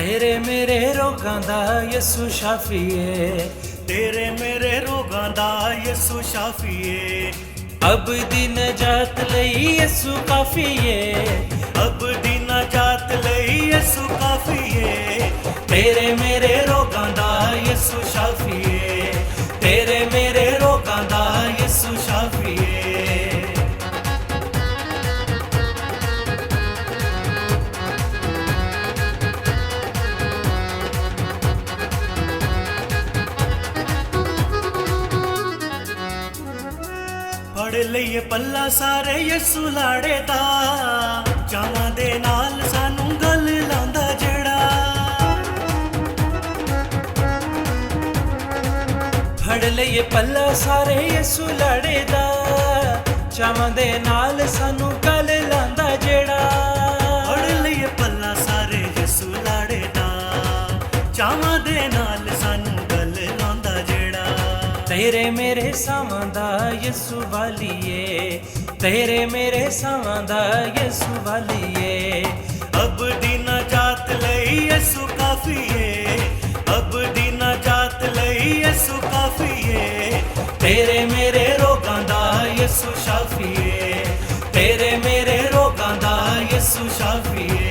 ਤੇਰੇ ਮੇਰੇ ਰੋਗਾਂ ਦਾ ਯਿਸੂ ਸ਼ਾਫੀਏ, ਤੇਰੇ ਮੇਰੇ ਰੋਗਾਂ ਦਾ ਯਿਸੂ ਸ਼ਾਫੀਏ, ਅਬ ਦੀ ਨਜਾਤ ਲਈ ਯਿਸੂ ਕਾਫੀਏ, ਅਬ ਦੀ ਨਜਾਤ ਲਈ ਯਿਸੂ ਕਾਫੀਏ, ਤੇਰੇ ਮੇਰੇ ਰੋਗਾਂ ਦਾ ਯਿਸੂ ਸ਼ਾਫੀਏ, ਤੇਰੇ ਮੇਰੇ ਰੋਗਾਂ ਦਾ ਯਿਸੂ ਸ਼ਾਫੀਏ। ਫੜ ਲਈਏ ਪੱਲਾ ਸਾਰੇ ਯਿਸੂ ਲਾੜੇ ਦਾ, ਚਾਵਾਂ ਦੇ ਨਾਲ ਸਾਨੂੰ ਗੱਲ ਲਾਉਂਦਾ ਜਿਹੜਾ। ਫੜ ਲਈਏ ਪੱਲਾ ਸਾਰੇ ਯਿਸੂ ਲਾੜੇ ਦਾ, ਚਾਵਾਂ ਦੇ ਨਾਲ ਸਾਨੂੰ ਗੱਲ ਲਾਂਦਾ ਜਿਹੜਾ। ਫੜ ਲਈਏ ਪੱਲਾ ਸਾਰੇ ਯਿਸੂ ਲਾੜੇ ਦਾ, ਚਾਵਾਂ ਦੇ ਨਾਲ ਸਾਨੂੰ ਗੱਲ ਲਾਉਂਦਾ ਜਿਹੜਾ। ਤੇਰੇ ਮੇਰੇ ਸਾਵਾਂ ਦਾ ਯਿਸੂ ਵਾਲੀਏ, ਤੇਰੇ ਮੇਰੇ ਸਾਵਾਂ ਦਾ ਯਿਸੂ ਵਾਲੀਏ, ਅਬ ਦੀ ਨਜਾਤ ਲਈ ਯਿਸੂ ਕਾਫੀਏ, ਅਬ ਦੀ ਨਜਾਤ ਲਈ ਯਿਸੂ ਕਾਫੀਏ, ਤੇਰੇ ਮੇਰੇ ਰੋਗਾਂ ਦਾ ਯਿਸੂ ਸ਼ਾਫੀਏ, ਤੇਰੇ ਮੇਰੇ ਰੋਗਾਂ ਦਾ ਯਿਸੂ ਸ਼ਾਫੀਏ।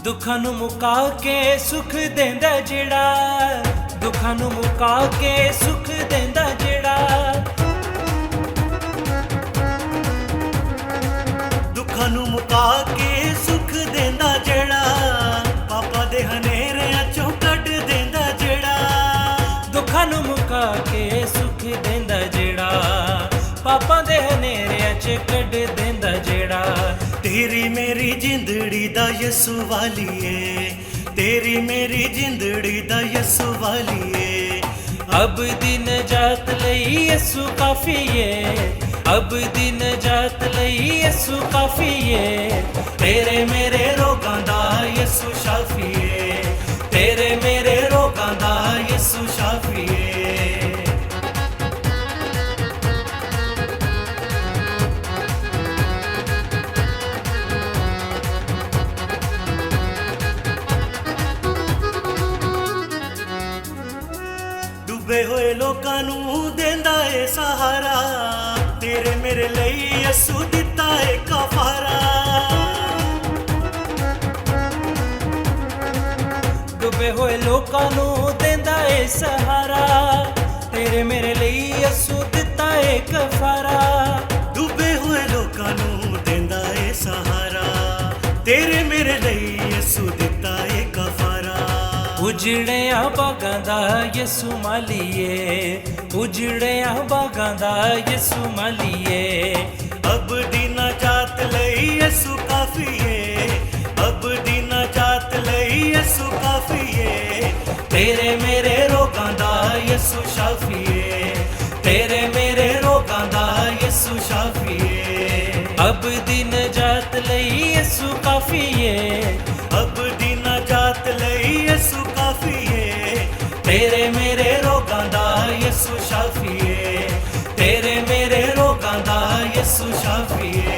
ਦੁੱਖਾਂ ਨੂੰ ਮੁਕਾ ਕੇ ਸੁਖ ਦਿੰਦਾ ਜਿਹੜਾ, ਦੁੱਖਾਂ ਨੂੰ ਮੁਕਾ ਕੇ ਸੁਖ ਦਿੰਦਾ ਜਿਹੜਾ। ਦੁੱਖਾਂ ਨੂੰ ਮੁਕਾ ਕੇ ਸੁਖ ਦਿੰਦਾ ਜਿਹੜਾ, ਪਾਪਾ ਦੇ ਹਨੇਰਿਆਂ ਚੋਂ ਕੱਢ ਦਿੰਦਾ ਜਿਹੜਾ। ਦੁੱਖਾਂ ਨੂੰ ਮੁਕਾ ਕੇ ਸੁਖ ਦਿੰਦਾ ਜਿਹੜਾ, ਪਾਪਾਂ ਦੇ ਹਨੇਰਿਆਂ 'ਚ ਕੱਢ ਦਿੰਦਾ ਜਿਹੜਾ। ਤੇਰੀ ਮੇਰੀ ਜਿੰਦੜੀ ਦਾ ਯਿਸੂ ਵਾਲੀਏ, ਤੇਰੀ ਮੇਰੀ ਜਿੰਦੜੀ ਦਾ ਯਿਸੂ ਵਾਲੀਏ, ਅਬ ਦੀ ਨਜਾਤ ਲਈ ਯਿਸੂ ਕਾਫੀਏ, ਅਬ ਦੀ ਨਜਾਤ ਲਈ ਯਿਸੂ ਕਾਫੀਏ, ਤੇਰੇ ਮੇਰੇ ਰੋਗਾਂ ਦਾ ਯਿਸੂ ਸ਼ਾਫੀਏ, ਤੇਰੇ ਮੇਰੇ ਰੋਗਾਂ ਦਾ ਯਿਸੂ ਸ਼ਾਫੀਏ। ਡੁੱਬੇ ਹੋਏ ਲੋਕਾਂ ਨੂੰ ਦਿੰਦਾ ਏ ਸਹਾਰਾ, ਤੇਰੇ ਮੇਰੇ ਲਈ ਯਿਸੂ ਦਿੱਤਾ ਏ ਕਫਾਰਾ। ਡੁੱਬੇ ਹੋਏ ਲੋਕਾਂ ਨੂੰ ਦਿੰਦਾ ਏ ਸਹਾਰਾ, ਤੇਰੇ ਮੇਰੇ ਲਈ ਯਿਸੂ ਦਿੱਤਾ ਏ ਕਫਾਰਾ। ਡੁੱਬੇ ਹੋਏ ਲੋਕਾਂ ਨੂੰ ਦਿੰਦਾ ਏ ਸਹਾਰਾ, ਤੇਰੇ ਮੇਰੇ ਲਈ ਯਿਸੂ ਦਿੱਤਾ ਏ ਕਫਾਰਾ। ਉਜੜਿਆ ਬਾਗਾਂ ਦਾ ਯਿਸੂ ਮਾਲੀਏ, ਉਜੜਿਆ ਬਾਗਾਂ ਦਾ ਯਿਸੂ ਮਾਲੀਏ, ਅਬ ਦੀ ਨਜਾਤ ਲਈ ਯਿਸੂ ਕਾਫੀਏ, ਅਬ ਦੀ ਨਜਾਤ ਲਈ ਯਿਸੂ ਕਾਫੀਏ, ਤੇਰੇ ਮੇਰੇ ਰੋਗਾਂ ਦਾ ਯਿਸੂ ਸ਼ਾਫੀਏ, ਤੇਰੇ ਮੇਰੇ ਰੋਗਾਂ ਦਾ ਯਿਸੂ ਸ਼ਾਫੀਏ, ਅਬ ਦੀ ਨਜਾਤ ਲਈ ਯਿਸੂ ਕਾਫੀਏ, ਅਬ ਦੀ ਨਜਾਤ ਲਈ ਯਿਸੂ ਕਾਫੀਏ, ਤੇਰੇ ਮੇਰੇ ਰੋਗਾਂ ਦਾ ਯਿਸੂ ਸ਼ਾਫੀਏ, ਤੇਰੇ ਮੇਰੇ ਰੋਗਾਂ ਦਾ ਯਿਸੂ ਸ਼ਾਫੀਏ।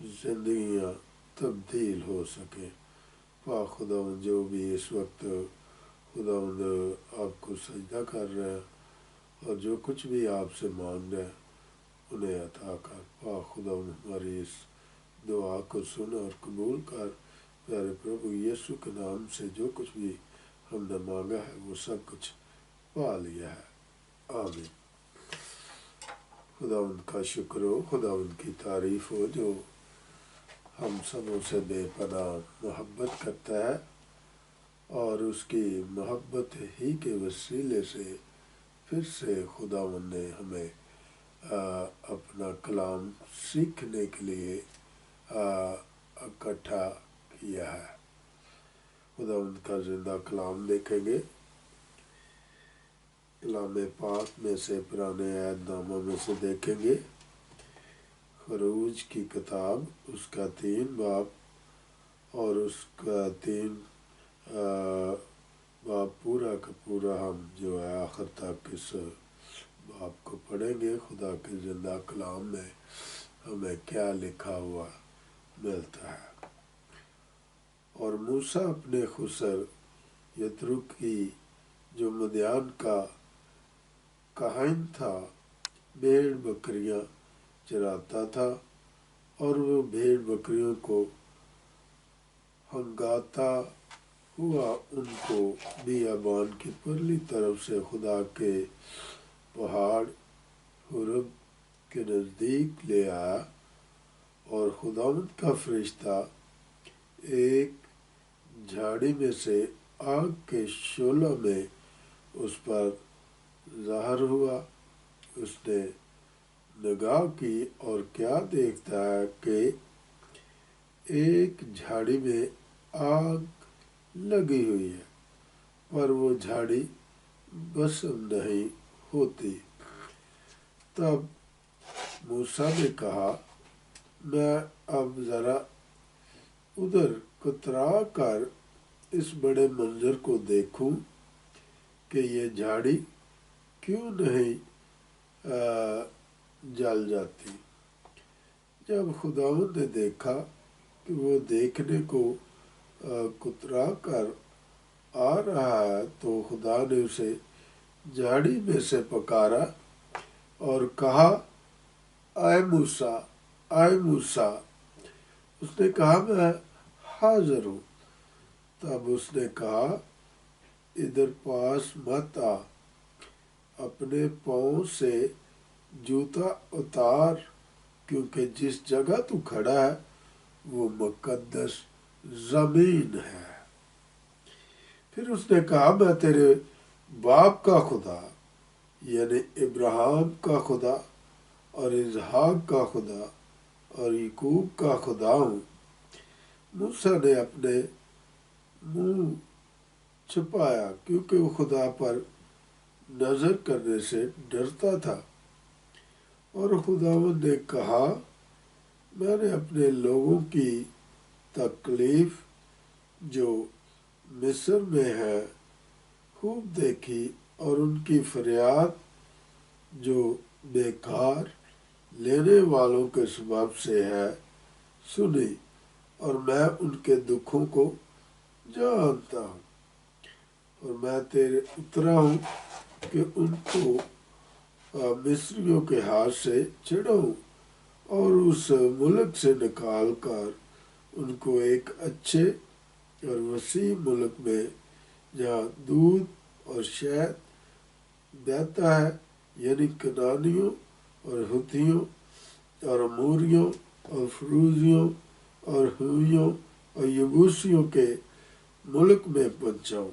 زندگیاں تبدیل ہو سکیں۔ پاک خداوند جو بھی اس وقت خداوند آپ کو سجدہ کر رہے ہیں اور جو کچھ بھی آپ سے مانگ رہے ہیں انہیں عطا کر۔ پاک خداوند ہماری اس دعا کو سن اور قبول کر۔ پیارے پربھو یسوع کے نام سے جو کچھ بھی ہم نے مانگا ہے وہ سب کچھ پا لیا ہے، آمین۔ خداوند کا شکر ہو، خداوند کی تعریف ہو جو ہم سبوں سے بے پناہ محبت کرتا ہے اور اس کی محبت ہی کے وسیلے سے پھر سے خداوند نے ہمیں اپنا کلام سیکھنے کے لیے اکٹھا کیا ہے۔ خداوند کا زندہ کلام دیکھیں گے، کلام پاک میں سے پرانے عہد نامہ میں سے دیکھیں گے، خروج کی کتاب اس کا 3 باب اور اس کا 3 باب پورا کا پورا ہم جو ہے آخر تک اس باب کو پڑھیں گے۔ خدا کے زندہ کلام میں ہمیں کیا لکھا ہوا ملتا ہے۔ اور موسیٰ اپنے خسر یترو کی جو مدیان کا کاہن تھا بھیڑ بکریاں چراتا تھا، اور وہ بھیڑ بکریوں کو ہنگاتا ہوا ان کو بیابان کی پرلی طرف سے خدا کے پہاڑ حرب کے نزدیک لے آیا، اور خداوند کا فرشتہ ایک جھاڑی میں سے آگ کے شعلہ میں اس پر ظاہر ہوا۔ اس نے نگاہ کی اور کیا دیکھتا ہے کہ ایک جھاڑی میں آگ لگی ہوئی ہے، پر وہ جھاڑی بسم نہیں ہوتی۔ تب موسیٰ نے کہا، میں اب ذرا ادھر کترا کر اس بڑے منظر کو دیکھوں کہ یہ جھاڑی کیوں نہیں جل جاتی۔ جب خداوند نے دیکھا کہ وہ دیکھنے کو کترا کر آ رہا ہے تو خدا نے اسے جھاڑی میں سے پکارا اور کہا، اے موسیٰ، اے موسیٰ۔ اس نے کہا، میں حاضر ہوں۔ تب اس نے کہا، ادھر پاس مت آ، اپنے پاؤں سے جوتا اتار، کیونکہ جس جگہ تو کھڑا ہے وہ مقدس زمین ہے۔ پھر اس نے کہا، میں تیرے باپ کا خدا یعنی ابراہیم کا خدا اور اسحاق کا خدا اور یعقوب کا خدا ہوں۔ موسیٰ نے اپنے منہ چھپایا کیونکہ وہ خدا پر نظر کرنے سے ڈرتا تھا، اور خداوند نے کہا، میں نے اپنے لوگوں کی تکلیف جو مصر میں ہے خوب دیکھی، اور ان کی فریاد جو بیکار لینے والوں کے سبب سے ہے سنی، اور میں ان کے دکھوں کو جانتا ہوں، اور میں تیرے اترا ہوں کہ ان کو مصریوں کے ہاتھ سے چھڑاؤں اور اس ملک سے نکال کر ان کو ایک اچھے اور وسیع ملک میں جہاں دودھ اور شہد بہتا ہے، یعنی کنانیوں اور ہتھیوں اور اموریوں اور فروزیوں اور ہویوں اور یبوسیوں کے ملک میں پہنچاؤں۔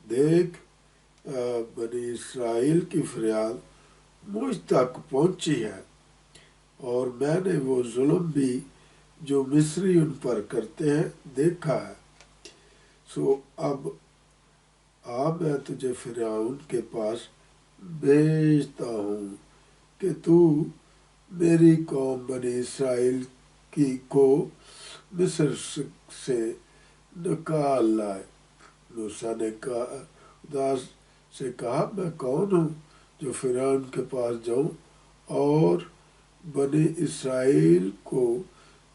دیکھ، بنی اسرائیل کی فریاد مجھ تک پہنچی ہے، اور میں نے وہ ظلم بھی جو مصری ان پر کرتے ہیں دیکھا ہے۔ سو اب میں تجھے فرعون کے پاس بھیجتا ہوں کہ تو میری قوم بنی اسرائیل کو مصر سے نکال لائے۔ موسیٰ نے خدا سے کہا، میں کون ہوں جو فرعون کے پاس جاؤں اور بنی اسرائیل کو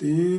3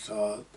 7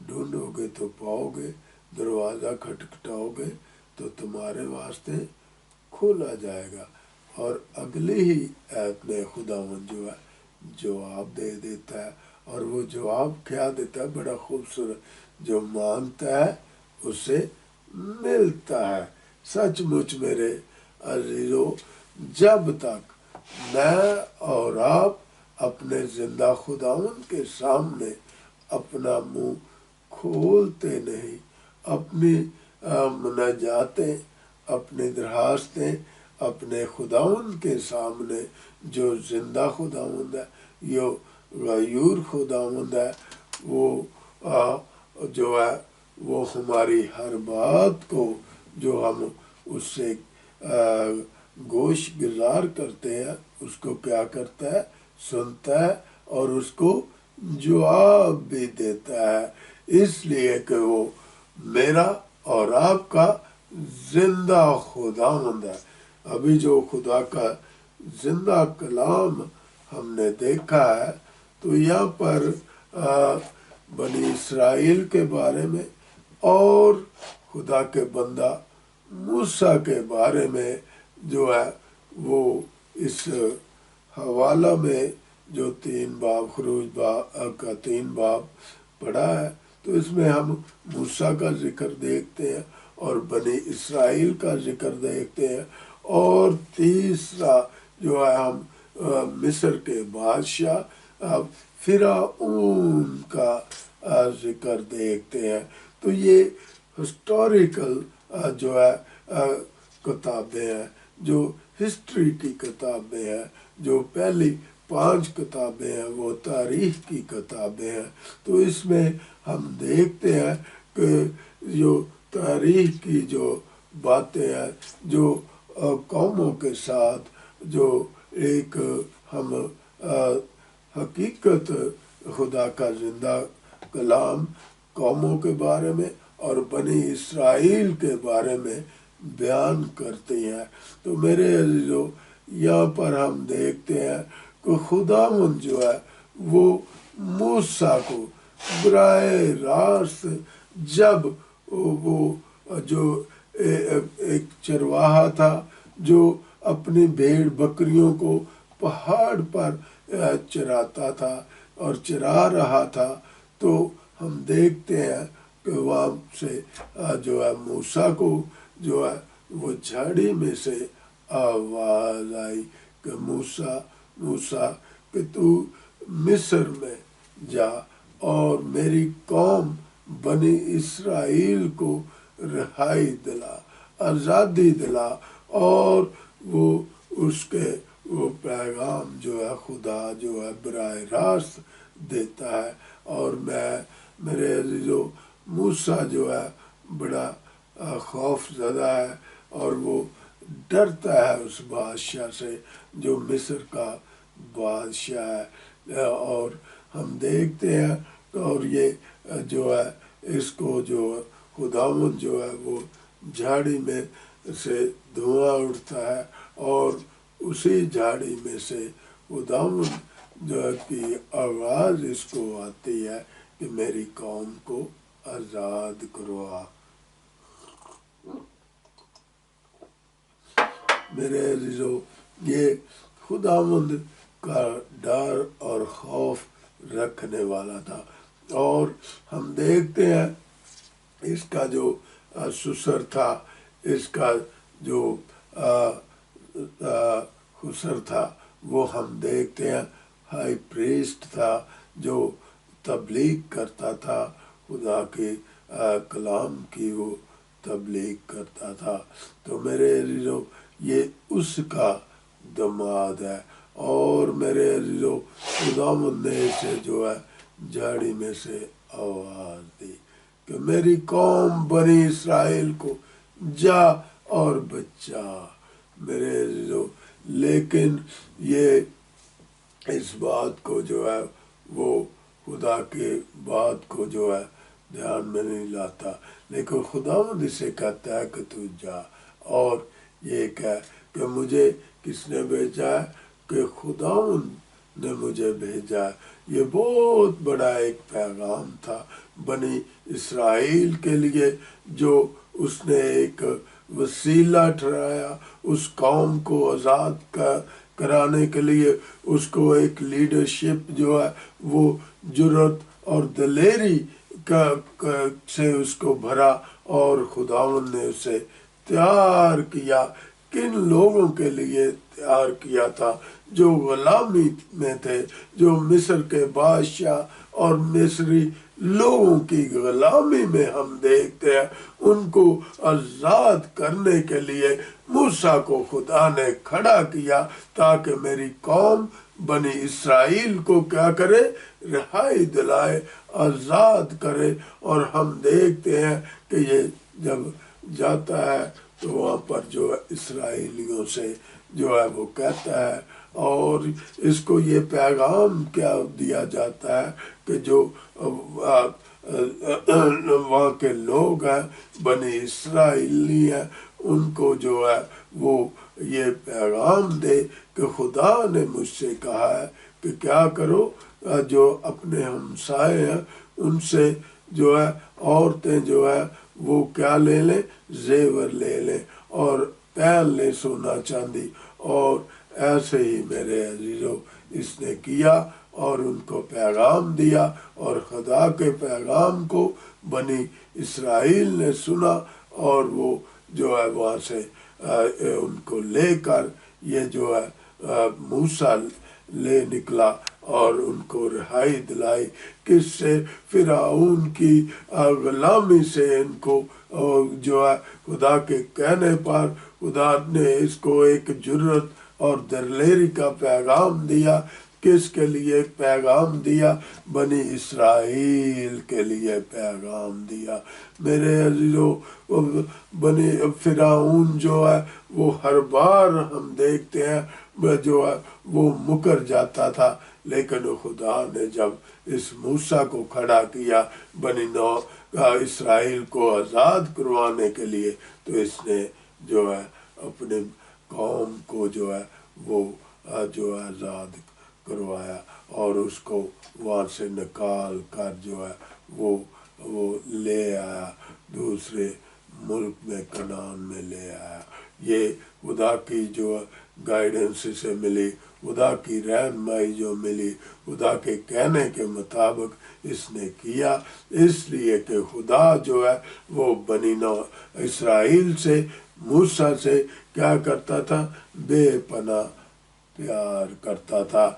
ڈھونڈو گے تو پاؤ گے، دروازہ کھٹکھٹاؤ گے تو تمہارے واسطے کھولا جائے گا۔ اور اگلی ہی آیت میں خداوند جو ہے جواب دے دیتا ہے، اور وہ جواب کیا دیتا ہے؟ بڑا خوبصورت، جو مانگتا ہے اسے ملتا ہے۔ سچ مچ میرے عزیزو، جب تک میں اور آپ اپنے زندہ خداوند کے سامنے اپنا منہ کھولتے نہیں، اپنی مناجاتیں، اپنی درخواستیں اپنے خداوند کے سامنے، جو زندہ خداوند ہے، جو غیور خداوند ہے، وہ جو ہے وہ ہماری ہر بات کو جو ہم اس سے گوش گزار کرتے ہیں، اس کو کیا کرتا ہے؟ سنتا ہے اور اس کو جواب بھی دیتا ہے، اس لیے کہ وہ میرا اور آپ کا زندہ خداوند ہے۔ ابھی جو خدا کا زندہ کلام ہم نے دیکھا ہے، تو یہاں پر بنی اسرائیل کے بارے میں اور خدا کے بندہ موسیٰ کے بارے میں جو ہے وہ اس حوالہ میں جو 3 باب خروج کا 3 باب پڑھا ہے، تو اس میں ہم موسیٰ کا ذکر دیکھتے ہیں اور بنی اسرائیل کا ذکر دیکھتے ہیں، اور تیسرا جو ہے ہم مصر کے بادشاہ فرعون کا ذکر دیکھتے ہیں۔ تو یہ ہسٹوریکل جو ہے کتابیں ہیں، جو ہسٹری کی کتابیں ہیں، جو پہلی 5 کتابیں ہیں وہ تاریخ کی کتابیں ہیں۔ تو اس میں ہم دیکھتے ہیں کہ جو تاریخ کی جو باتیں ہیں، جو قوموں کے ساتھ جو ایک ہم حقیقت خدا کا زندہ کلام قوموں کے بارے میں اور بنی اسرائیل کے بارے میں بیان کرتے ہیں۔ تو میرے عزیزو، یہاں پر ہم دیکھتے ہیں کہ خداوند جو ہے وہ موسیٰ کو براہ راست، جب وہ جو ایک چرواہا تھا جو اپنی بھیڑ بکریوں کو پہاڑ پر چراتا تھا اور چرا رہا تھا، تو ہم دیکھتے ہیں کہ وہاں سے جو ہے موسیٰ کو جو ہے وہ جھاڑی میں سے آواز آئی کہ موسیٰ موسیٰ کہ تو مصر میں جا اور میری قوم بنی اسرائیل کو رہائی دلا، آزادی دلا۔ اور وہ اس کے وہ پیغام جو ہے خدا جو ہے براہ راست دیتا ہے۔ اور میرے عزیزو، موسیٰ جو ہے بڑا خوف زدہ ہے اور وہ ڈرتا ہے اس بادشاہ سے جو مصر کا بادشاہ ہے۔ اور ہم دیکھتے ہیں اور یہ جو ہے اس کو جو خداوند جو ہے وہ جھاڑی میں سے دھواں اٹھتا ہے، اور اسی جھاڑی میں سے خداوند جو کی آواز اس کو آتی ہے کہ میری قوم کو آزاد کروا۔ میرے عزیزو، یہ خداوند کا ڈر اور خوف رکھنے والا تھا۔ اور ہم دیکھتے ہیں اس کا جو سسر تھا، اس کا جو خسر تھا، وہ ہم دیکھتے ہیں ہائی پریسٹ تھا جو تبلیغ کرتا تھا، خدا کے کلام کی وہ تبلیغ کرتا تھا۔ تو میرے عزیزو، یہ اس کا دماد ہے، اور میرے عزیزو خداوند نے اسے جو ہے جھاڑی میں سے آواز دی کہ میری قوم بنی اسرائیل کو جا اور بچا۔ میرے عزیزو، لیکن یہ اس بات کو جو ہے وہ خدا کے بات کو جو ہے دھیان میں نہیں لاتا، لیکن خداوند اسے کہتا ہے کہ تو جا اور یہ کہہ کہ مجھے کس نے بھیجا ہے، کہ خداوند نے مجھے بھیجا. یہ بہت بڑا ایک پیغام تھا بنی اسرائیل کے لیے جو اس نے ایک وسیلہ ٹھہرایا اس قوم کو آزاد کرانے کے لیے. اس کو ایک لیڈرشپ جو ہے وہ جرت اور دلیری سے اس کو بھرا اور خداوند نے اسے تیار کیا. کن لوگوں کے لیے تیار کیا تھا؟ جو غلامی میں تھے، جو مصر کے بادشاہ اور مصری لوگوں کی غلامی میں ہم دیکھتے ہیں. ان کو آزاد کرنے کے لیے موسیٰ کو خدا نے کھڑا کیا تاکہ میری قوم بنی اسرائیل کو کیا کرے؟ رہائی دلائے، آزاد کرے. اور ہم دیکھتے ہیں کہ یہ جب جاتا ہے تو وہاں پر جو ہے اسرائیلیوں سے جو ہے وہ کہتا ہے، اور اس کو یہ پیغام کیا دیا جاتا ہے کہ جو وہاں کے لوگ ہیں بنی اسرائیلی ہیں ان کو جو ہے وہ یہ پیغام دے کہ خدا نے مجھ سے کہا ہے کہ کیا کرو، جو اپنے ہمسائے ہیں ان سے جو ہے عورتیں جو ہے وہ کیا لے لیں؟ زیور لے لیں اور پہن لیں سونا چاندی. اور ایسے ہی میرے عزیزو اس نے کیا اور ان کو پیغام دیا، اور خدا کے پیغام کو بنی اسرائیل نے سنا اور وہ جو ہے وہاں سے ان کو لے کر یہ جو ہے موسیٰ لے نکلا اور ان کو رہائی دلائی. کس سے؟ فرعون کی غلامی سے ان کو جو ہے خدا کے کہنے پر خدا نے اس کو ایک جرت اور دلیری کا پیغام دیا. کس کے لیے پیغام دیا؟ بنی اسرائیل کے لیے پیغام دیا. میرے عزیزو بنی فرعون جو ہے وہ ہر بار ہم دیکھتے ہیں جو ہے وہ مکر جاتا تھا، لیکن خدا نے جب اس موسیٰ کو کھڑا کیا بنی اسرائیل کو آزاد کروانے کے لیے تو اس نے جو ہے اپنے قوم کو جو ہے وہ جو آزاد کروایا اور اس کو وہاں سے نکال کر جو ہے وہ لے آیا، دوسرے ملک میں کنعان میں لے آیا. یہ خدا کی جو گائیڈنس سے ملی، خدا کی رہنمائی جو ملی، خدا کے کہنے کے مطابق اس نے کیا. اس لیے کہ خدا جو ہے وہ بنی اسرائیل سے موسیٰ سے کیا کرتا تھا؟ بے پناہ پیار کرتا تھا.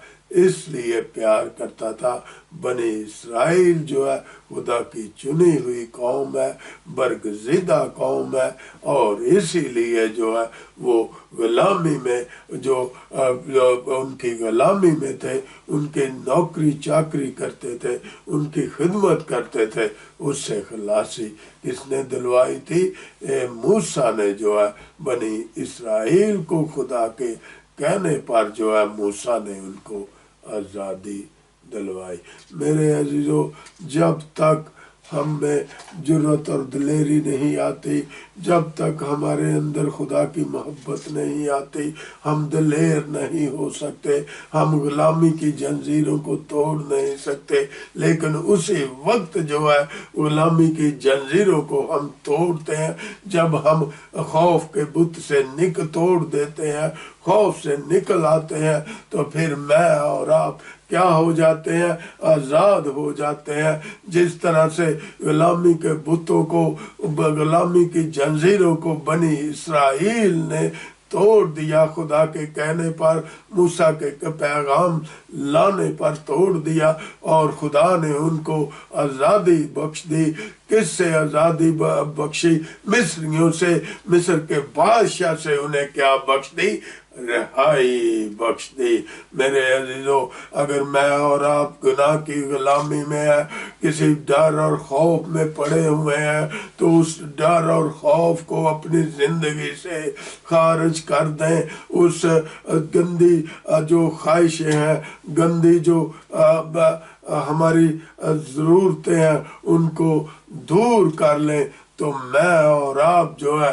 اس لیے پیار کرتا تھا. بنی اسرائیل جو ہے خدا کی چنی ہوئی قوم ہے، برگزیدہ قوم ہے، اور اسی لیے جو ہے وہ غلامی میں جو ان کی غلامی میں تھے، ان کے نوکری چاکری کرتے تھے، ان کی خدمت کرتے تھے. اس سے خلاصی کس نے دلوائی تھی؟ موسیٰ نے جو ہے بنی اسرائیل کو خدا کے کہنے پر جو ہے موسیٰ نے ان کو آزادی دلوائی. میرے عزیزو جب تک ہم میں جرت اور دلیری نہیں آتی، جب تک ہمارے اندر خدا کی محبت نہیں آتی، ہم دلیر نہیں ہو سکتے، ہم غلامی کی جنزیروں کو توڑ نہیں سکتے. لیکن اسی وقت جو ہے غلامی کی جنزیروں کو ہم توڑتے ہیں جب ہم خوف کے بت سے توڑ دیتے ہیں، خوف سے نکل آتے ہیں، تو پھر میں اور آپ کیا ہو جاتے ہیں؟ آزاد ہو جاتے ہیں. جس طرح سے غلامی کے بتوں کو، غلامی کی جنزیروں کو بنی اسرائیل نے توڑ دیا، خدا کے کہنے پر، موسیٰ کے پیغام لانے پر توڑ دیا، اور خدا نے ان کو آزادی بخش دی. کس سے آزادی بخشی؟ مصریوں سے، مصر کے بادشاہ سے انہیں کیا بخش دی؟ رہائی بخش دی. میرے عزیزو اگر میں اور آپ گناہ کی غلامی میں ہیں، کسی ڈر اور خوف میں پڑے ہوئے ہیں، تو اس ڈر اور خوف کو اپنی زندگی سے خارج کر دیں. اس گندی جو خواہشیں ہیں، گندی جو ہماری ضرورتیں ہیں، ان کو دور کر لیں، تو میں اور آپ جو ہے